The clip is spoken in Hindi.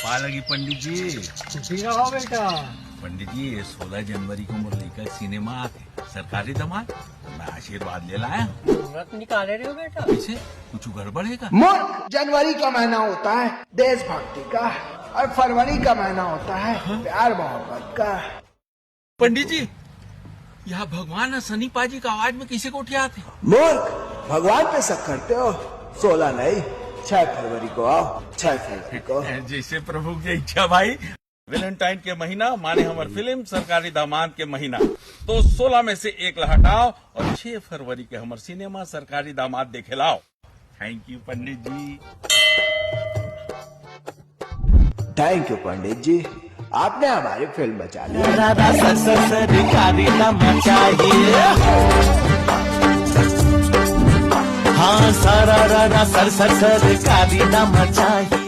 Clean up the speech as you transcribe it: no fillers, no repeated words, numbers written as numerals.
कृपा लगी पंडित जी। खुशी रहो बेटा। पंडित जी 16 जनवरी को मुरलीका सिनेमा आते सरकारी धमाल, मैं आशीर्वाद ले लाया। मुहूर्त निकाले रहे हो बेटा। कैसे कुछ गड़बड़ है का? मूर्ख, जनवरी का महीना होता है देशभक्ति का और फरवरी का महीना होता है प्यार मोहब्बत का। पंडित जी यहाँ भगवान शनि पाजी का आवाज में किसी को उठिया थे? मूर्ख, भगवान पे शक करते हो। 16 नहीं 6 फरवरी को आओ, 6 फरवरी को। जैसे प्रभु की इच्छा भाई। वैलेंटाइन के महीना माने हमार फिल्म सरकारी दामाद के महीना, तो 16 में से 1 हटाओ और 6 फरवरी के हमार सिनेमा सरकारी दामाद देखे लाओ। Thank you Pandit ji. Thank you Pandit ji, आपने हमारी फिल्म बचा ली। हाँ सारा सर सरकारी दाम चाहिए।